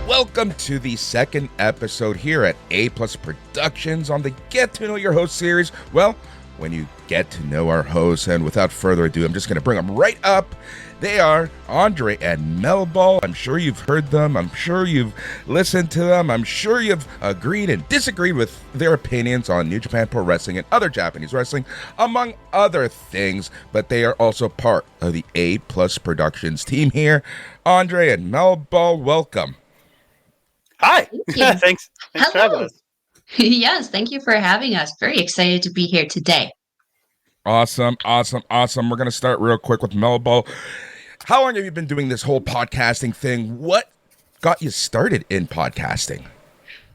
Welcome to the second episode here at A Plus Productions on the Get to Know Your Host series. Well, when you get to know our hosts, and without further ado, I'm just going to bring them right up. They are Andre and Melball. I'm sure you've heard them. I'm sure you've listened to them. I'm sure you've agreed and disagreed with their opinions on New Japan Pro Wrestling and other Japanese wrestling, among other things. But they are also part of the A Plus Productions team here. Andre and Melball, welcome. Hi. Thanks for having us. Yes, thank you for having us. Very excited to be here today. Awesome. We're going to start real quick with Melball. How long have you been doing this whole podcasting thing? What got you started in podcasting?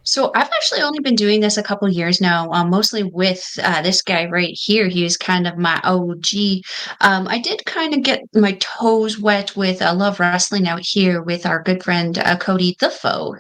So I've actually only been doing this a couple of years now, mostly with this guy right here. He was kind of my OG. I did kind of get my toes wet with Love Wrestling out here with our good friend Cody Defoe,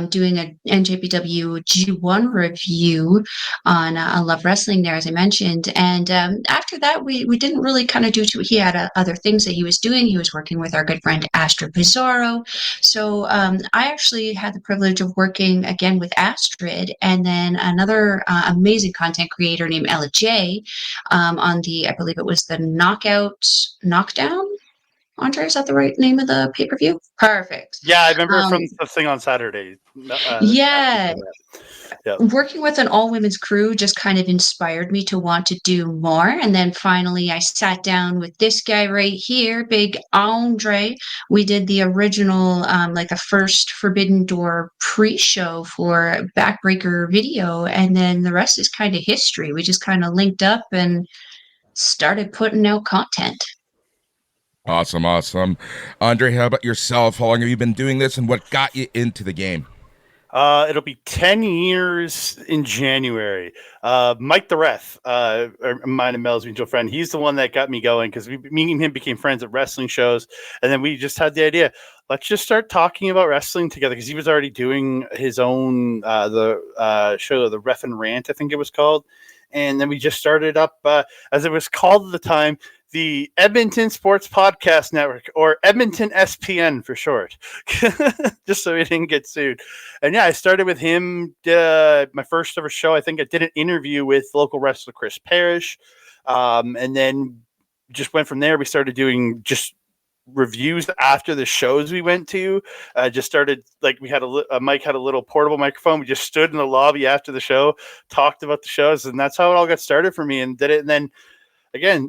doing a NJPW G1 review on Love Wrestling there, as I mentioned. And after that, we didn't really kind of do too. He had other things that he was doing. He was working with our good friend Astrid Pizarro. So I actually had the privilege of working again with Astrid, and then another amazing content creator named Ella J on the, I believe it was the Knockdown. Andre, is that the right name of the pay-per-view? Perfect. Yeah, I remember from the thing on Saturday. Yeah. Working with an all-women's crew just kind of inspired me to want to do more. And then finally, I sat down with this guy right here, Big Andre. We did the original, the first Forbidden Door pre-show for Backbreaker Video. And then the rest is kind of history. We just kind of linked up and started putting out content. Awesome. Andre, how about yourself? How long have you been doing this, and what got you into the game? It'll be 10 years in January. Mike the Ref, mine and Mel's mutual friend, he's the one that got me going, because me and him became friends at wrestling shows, and then we just had the idea, let's just start talking about wrestling together, because he was already doing his own show, the Ref and Rant, I think it was called, and then we just started up, as it was called at the time, the Edmonton Sports Podcast Network, or Edmonton SPN for short, just so we didn't get sued. And yeah, I started with him, my first ever show. I think I did an interview with local wrestler Chris Parrish, and then just went from there. We started doing just reviews after the shows we went to. Just started, like, we had Mike had a little portable microphone. We just stood in the lobby after the show, talked about the shows, and that's how it all got started for me, and did it. And then again,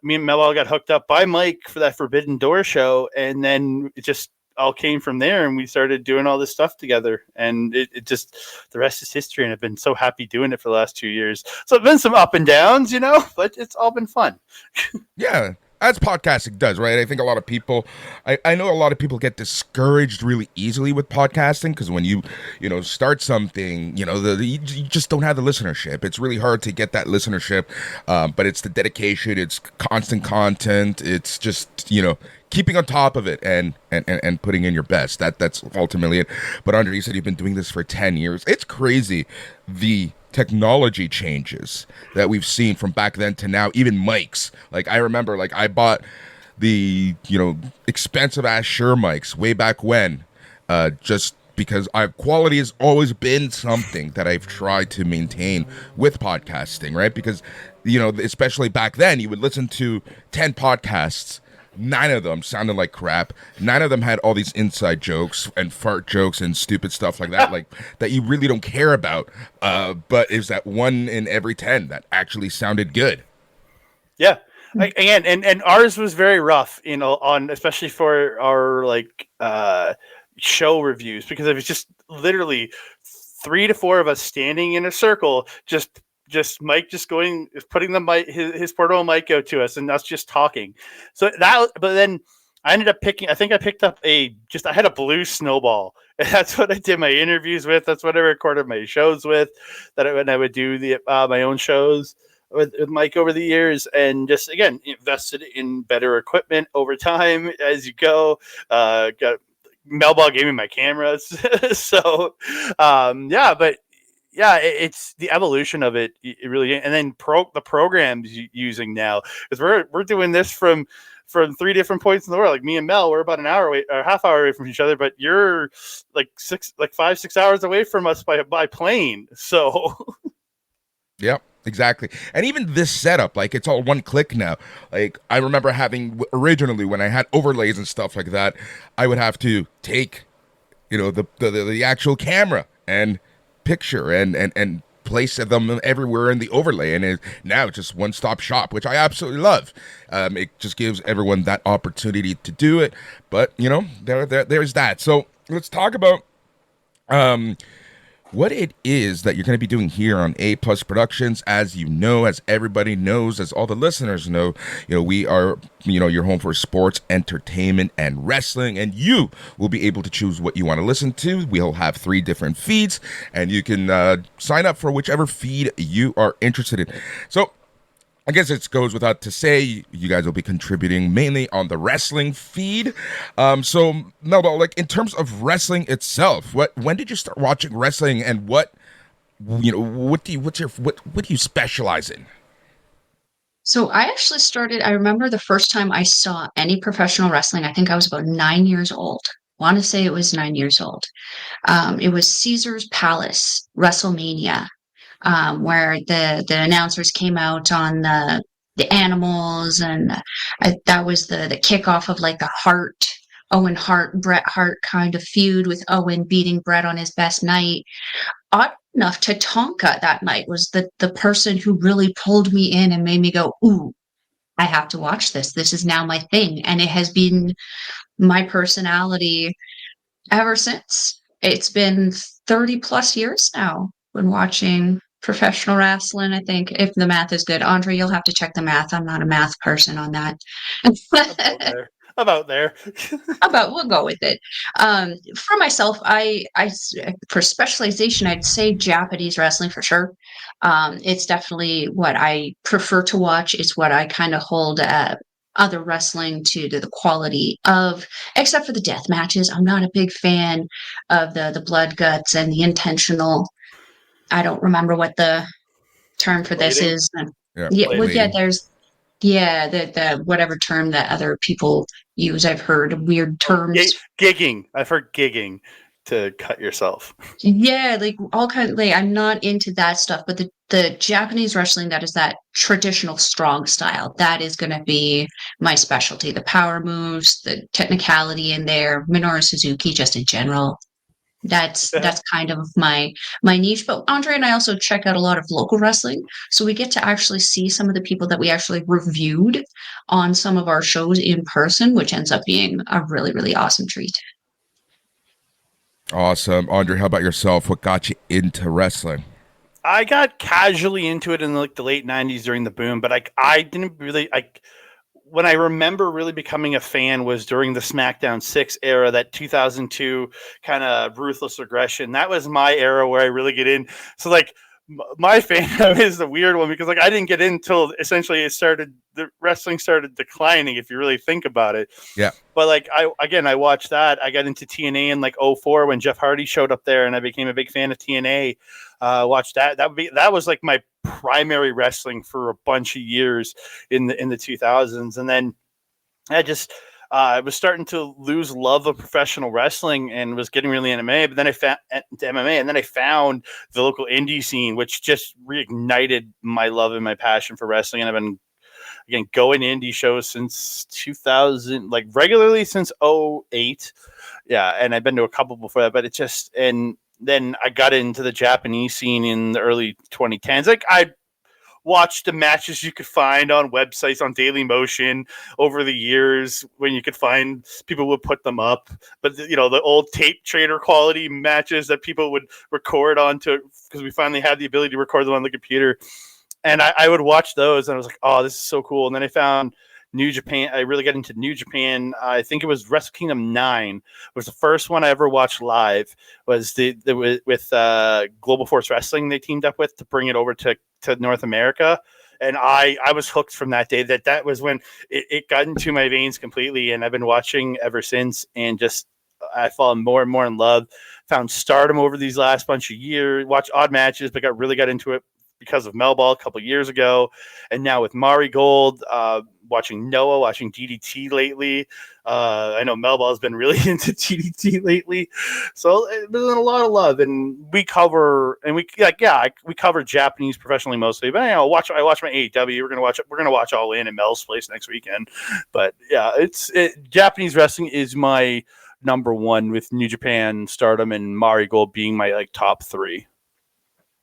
me and Melball got hooked up by Mike for that Forbidden Door show, and then it just all came from there, and we started doing all this stuff together, and it just, the rest is history, and I've been so happy doing it for the last 2 years. So it's been some up and downs, but it's all been fun. Yeah, as podcasting does, right? I think a lot of people, I know a lot of people get discouraged really easily with podcasting, because when you start something, you just don't have the listenership. It's really hard to get that listenership, but it's the dedication, it's constant content, it's just, keeping on top of it and putting in your best. That's ultimately it. But Andre, you said you've been doing this for 10 years. It's crazy, the technology changes that we've seen from back then to now. Even mics, like I remember, like I bought the expensive ass Shure mics way back when, just because quality has always been something that I've tried to maintain with podcasting, right? Because especially back then, you would listen to 10 podcasts, 9 of them sounded like crap. 9 of them had all these inside jokes and fart jokes and stupid stuff like that, like that you really don't care about. But it was that one in every 10 that actually sounded good. Yeah. Again, and ours was very rough, on especially for our show reviews, because it was just literally 3 to 4 of us standing in a circle, just Mike putting the mic, his portable mic out to us, and us just talking. So but then I ended up I picked up I had a blue Snowball, and that's what I did my interviews with. That's what I recorded my shows with, when I would do my own shows with Mike over the years, and just, again, invested in better equipment over time as you go. Melball gave me my cameras. So, but yeah, it's the evolution of it. It really, and then the programs using now, because we're doing this from from 3 different points in the world. Like me and Mel, we're about an hour away or half hour away from each other, but you're like 5-6 hours away from us by plane. So Yep, exactly. And even this setup, like it's all one click now. Like I remember having originally when I had overlays and stuff like that, I would have to take, the actual camera and picture and place them everywhere in the overlay, and now it's just one-stop shop, which I absolutely love. It just gives everyone that opportunity to do it. But there's that. So let's talk about what it is that you're going to be doing here on A Plus Productions. As you know, as everybody knows, as all the listeners know, we are, your home for sports, entertainment, and wrestling, and you will be able to choose what you want to listen to. We'll have 3 different feeds, and you can sign up for whichever feed you are interested in. So I guess it goes without to say, you guys will be contributing mainly on the wrestling feed. So Melball, like in terms of wrestling itself, when did you start watching wrestling, and what do you specialize in? So I actually started, I remember the first time I saw any professional wrestling, I think I was about 9 years old. I want to say it was 9 years old. It was Caesar's Palace, WrestleMania. Where the announcers came out on the animals, and that was the kickoff of like the Owen Hart, Bret Hart kind of feud, with Owen beating Bret on his best night. Odd enough, Tatanka that night was the person who really pulled me in and made me go, ooh, I have to watch this. This is now my thing. And it has been my personality ever since. It's been 30 plus years now when watching professional wrestling. I think, if the math is good. Andre, you'll have to check the math. I'm not a math person on that. about there. We'll go with it. For myself, for specialization, I'd say Japanese wrestling for sure. It's definitely what I prefer to watch. It's what I kind of hold other wrestling to the quality of, except for the death matches. I'm not a big fan of the blood, guts, and the intentional. I don't remember what the term for this is. Yeah, well, yeah, there's the whatever term that other people use. I've heard weird terms. Gigging. I've heard gigging to cut yourself. Yeah, like all kind of, like, I'm not into that stuff, but the Japanese wrestling, that is that traditional strong style, that is going to be my specialty. The power moves, the technicality in there, Minoru Suzuki, just in general. That's kind of my niche. But Andre and I also check out a lot of local wrestling, so we get to actually see some of the people that we actually reviewed on some of our shows in person, which ends up being a really, really awesome treat. Awesome. Andre, how about yourself? What got you into wrestling? I got casually into it in like the late 90s during the boom, but I didn't really when I remember really becoming a fan was during the SmackDown 6 era, that 2002 kind of ruthless aggression. That was my era where I really get in. So like my fandom is a weird one, because like I didn't get in until essentially the wrestling started declining, if you really think about it. Yeah. But like I watched that. I got into TNA in like 2004 when Jeff Hardy showed up there, and I became a big fan of TNA. Watched that. That was like my primary wrestling for a bunch of years in the 2000s, and then I was starting to lose love of professional wrestling and was getting really into MMA. But then I found MMA, and then I found the local indie scene, which just reignited my love and my passion for wrestling. And I've been going to indie shows since 2000, like regularly since 2008. Yeah, and I've been to a couple before that, but it just, and then I got into the Japanese scene in the early 2010s. Like I watched the matches you could find on websites on Dailymotion over the years when you could find, people would put them up, but the old tape trader quality matches that people would record onto, because we finally had the ability to record them on the computer. And I would watch those, and I was like, oh, this is so cool. And then I found New Japan. I really got into New Japan. I think it was Wrestle Kingdom 9 was the first one I ever watched live. Was with Global Force Wrestling they teamed up with to bring it over to North America. And I was hooked from that day. That was when it got into my veins completely, and I've been watching ever since. And just I've fallen more and more in love. Found Stardom over these last bunch of years. Watched odd matches, but really got into it because of Melball a couple years ago, and now with Mari Gold, watching Noah, watching DDT lately. I know Melball has been really into DDT lately, so there's been a lot of love, and we cover Japanese professionally mostly. But I watch my AEW. We're gonna watch All In at Mel's place next weekend. But yeah, Japanese wrestling is my number one, with New Japan, Stardom, and Mari Gold being my like top three.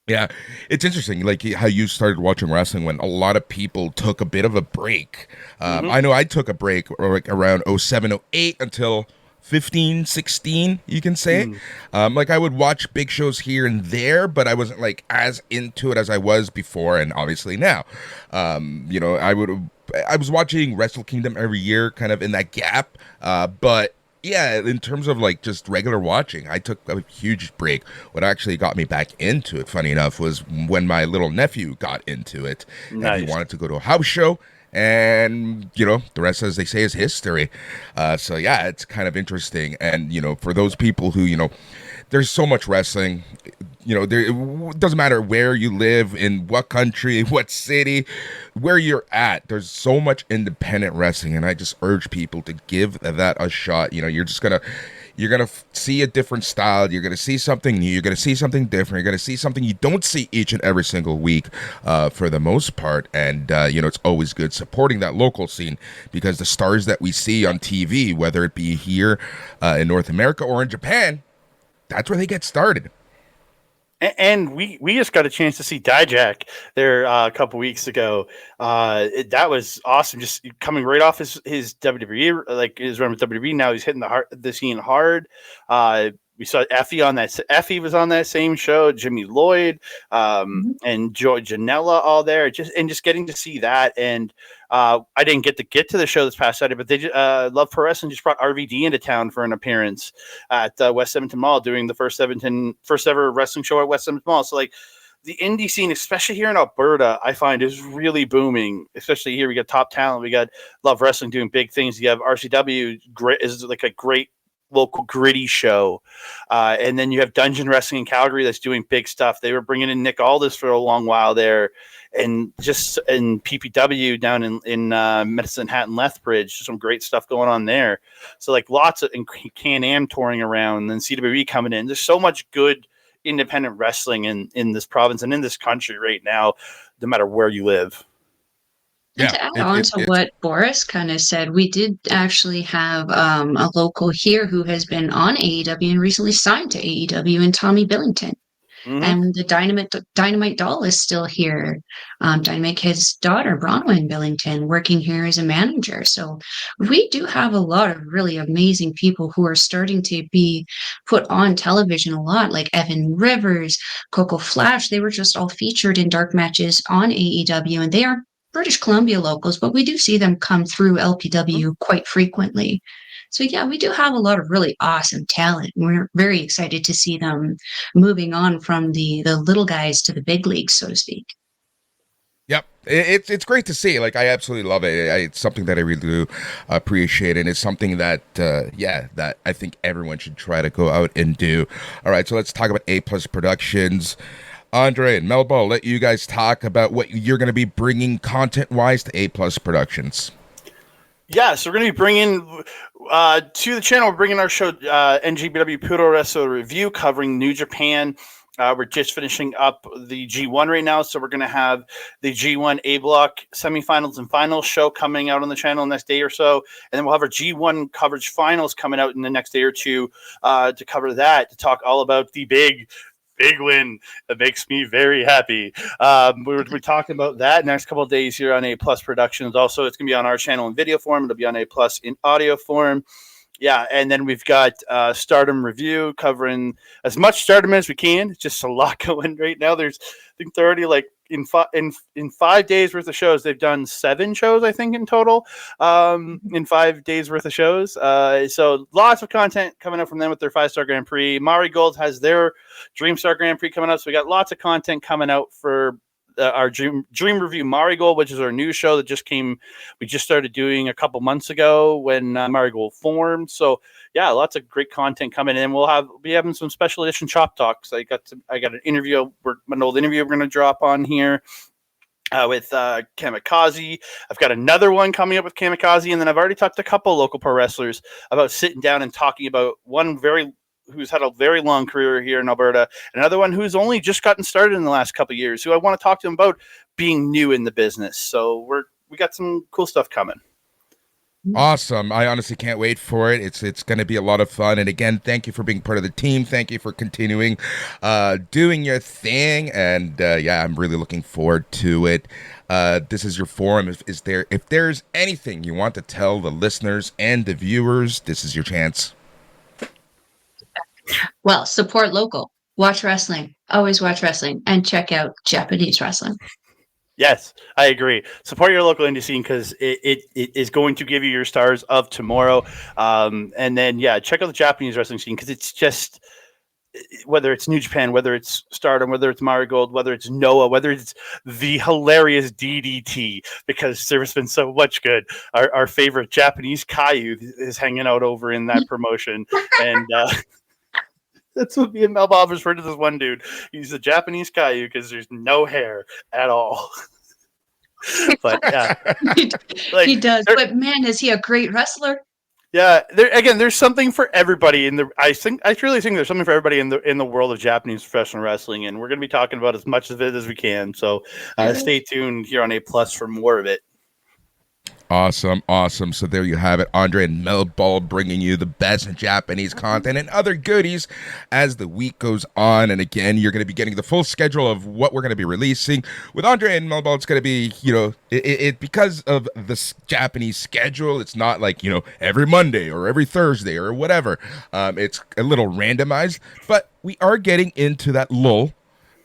Yeah, it's interesting, like how you started watching wrestling when a lot of people took a bit of a break. I know I took a break like around 07, 08 until 15, 16, you can say. Like I would watch big shows here and there, but I wasn't like as into it as I was before, and obviously now. You know, I was watching Wrestle Kingdom every year, kind of in that gap, but yeah, in terms of like just regular watching, I took a huge break. What actually got me back into it, funny enough, was when my little nephew got into it. Nice. And he wanted to go to a house show, and you know, the rest, as they say, is history. So yeah, it's kind of interesting. And you know, for those people who, you know, there's so much wrestling. You know, it doesn't matter where you live, in what country, what city, where you're at. There's so much independent wrestling, and I just urge people to give that a shot. You know, you're gonna see a different style. You're gonna see something new. You're gonna see something different. You're gonna see something you don't see each and every single week, for the most part. And you know, it's always good supporting that local scene, because the stars that we see on TV, whether it be here in North America or in Japan, that's where they get started. And we just got a chance to see Dijak there a couple weeks ago. That was awesome. Just coming right off his WWE, like his run with WWE. Now he's hitting the scene hard. We saw Effie on that. Effie was on that same show. Jimmy Lloyd, and Joy Janela, all there. Just getting to see that. And I didn't get to the show this past Saturday, but they Love Pro Wrestling just brought RVD into town for an appearance at West Edmonton Mall, doing the first ever wrestling show at West Edmonton Mall. So like the indie scene, especially here in Alberta, I find is really booming. Especially here, we got top talent. We got Love Wrestling doing big things. You have RCW, is like a great local gritty show, and then you have Dungeon Wrestling in Calgary that's doing big stuff. They were bringing in Nick Aldis for a long while there, and just in PPW down in Medicine Hat and Lethbridge, some great stuff going on there. So like lots of Can-Am touring around, and then CWE coming in. There's so much good independent wrestling in this province and in this country right now, no matter where you live. And to add on to what Boris kind of said, we did actually have a local here who has been on AEW and recently signed to AEW, and Tommy Billington. And the Dynamite Doll is still here. Dynamite Kid's daughter, Bronwyn Billington, working here as a manager. So we do have a lot of really amazing people who are starting to be put on television a lot, like Evan Rivers, Coco Flash. They were just all featured in dark matches on AEW, and they are British Columbia locals, but we do see them come through LPW quite frequently. So yeah, we do have a lot of really awesome talent. We're very excited to see them moving on from the little guys to the big leagues, so to speak. Yep, it's great to see. Like, I absolutely love it. It's something that I really do appreciate, and it's something that that I think everyone should try to go out and do. All right, so let's talk about A Plus Productions. Andre and Melball, I'll let you guys talk about what you're going to be bringing content-wise to A Plus Productions. Yeah, so we're going to be bringing to the channel. We're bringing our show NJPW Puro Wrestler Review, covering New Japan. We're just finishing up the G1 right now, so we're going to have the G1 A Block semifinals and finals show coming out on the channel next day or so, and then we'll have our G1 coverage finals coming out in the next day or two to cover that, to talk all about the big win that makes me very happy. We're talking about that next couple of days here on A Plus Productions. Also, it's going to be on our channel in video form. It'll be on A Plus in audio form. Yeah, and then we've got Stardom Review, covering as much Stardom as we can. It's just a lot going right now. I think they're already like in 5 days worth of shows. They've done 7 shows, I think, in total, in 5 days worth of shows. So lots of content coming up from them with their 5-star Grand Prix. Mari Gold has their Dream Star Grand Prix coming up. So we got lots of content coming out for our Dream Review Marigold, which is our new show that we just started doing a couple months ago when Marigold formed. So yeah, lots of great content coming in. We'll be having some special edition Chop Talks. I got an interview, an old interview we're going to drop on here. With Kamikaze. I've got another one coming up with Kamikaze, and then I've already talked to a couple local pro wrestlers about sitting down and talking about one who's had a very long career here in Alberta, and another one who's only just gotten started in the last couple of years, who I want to talk to him about being new in the business. So we got some cool stuff coming. Awesome. I honestly can't wait for it. It's going to be a lot of fun. And again, thank you for being part of the team. Thank you for continuing doing your thing. And yeah, I'm really looking forward to it. This is your forum. If there's anything you want to tell the listeners and the viewers, this is your chance. Well, support local. Watch wrestling. Always watch wrestling. And check out Japanese wrestling. Yes, I agree. Support your local indie scene because it is going to give you your stars of tomorrow. And then, yeah, check out the Japanese wrestling scene because it's just, whether it's New Japan, whether it's Stardom, whether it's Marigold, whether it's Noah, whether it's the hilarious DDT, because there's been so much good. Our favorite Japanese Caillou is hanging out over in that promotion. And that's what me and Melball referred to this one dude. He's a Japanese Caillou because there's no hair at all. But yeah, he does. But man, is he a great wrestler? Yeah, there's something for everybody I truly think there's something for everybody in the world of Japanese professional wrestling, and we're going to be talking about as much of it as we can. So stay tuned here on A+ for more of it. Awesome. So there you have it. Andre and Melball bringing you the best Japanese content and other goodies as the week goes on. And again, you're going to be getting the full schedule of what we're going to be releasing. With Andre and Melball, it's going to be, because of the Japanese schedule, it's not like, every Monday or every Thursday or whatever. It's a little randomized, but we are getting into that lull,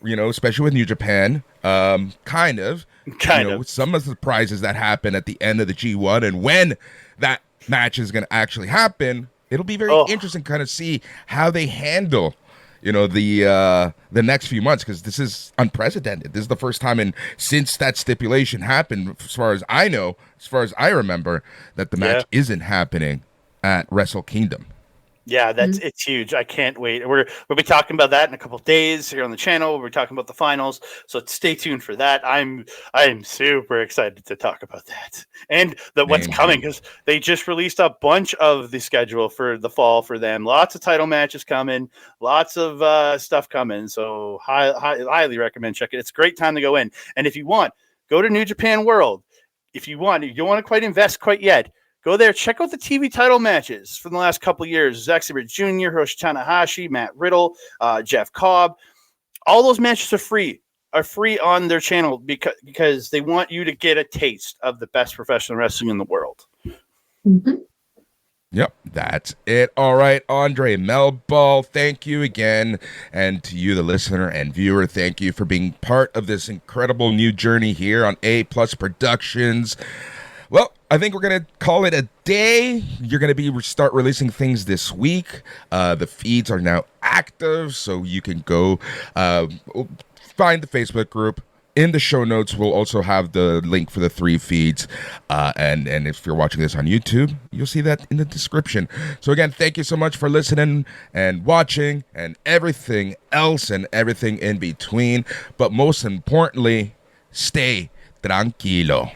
especially with New Japan, kind of. With some of the surprises that happen at the end of the G1, and when that match is going to actually happen, it'll be very interesting to kind of see how they handle, the next few months, because this is unprecedented. This is the first time since that stipulation happened, as far as I know, as far as I remember, that the match isn't happening at Wrestle Kingdom. Yeah, it's huge. I can't wait. We'll be talking about that in a couple of days here on the channel. We're talking about the finals, so stay tuned for that. I'm super excited to talk about that and what's coming, because they just released a bunch of the schedule for the fall for them. Lots of title matches coming, lots of stuff coming. So highly recommend checking it. It's a great time to go in. And if you want, go to New Japan World. If you want, you don't want to quite invest quite yet. Go there, check out the TV title matches from the last couple of years. Zack Sabre Jr., Hiroshi Tanahashi, Matt Riddle, Jeff Cobb. All those matches are free on their channel because they want you to get a taste of the best professional wrestling in the world. Mm-hmm. Yep, that's it. All right, Andre Melball, thank you again. And to you, the listener and viewer, thank you for being part of this incredible new journey here on A+ Productions. Well, I think we're going to call it a day. You're going to start releasing things this week. The feeds are now active, so you can go find the Facebook group. In the show notes, we'll also have the link for the 3 feeds. And if you're watching this on YouTube, you'll see that in the description. So again, thank you so much for listening and watching and everything else and everything in between. But most importantly, stay tranquilo.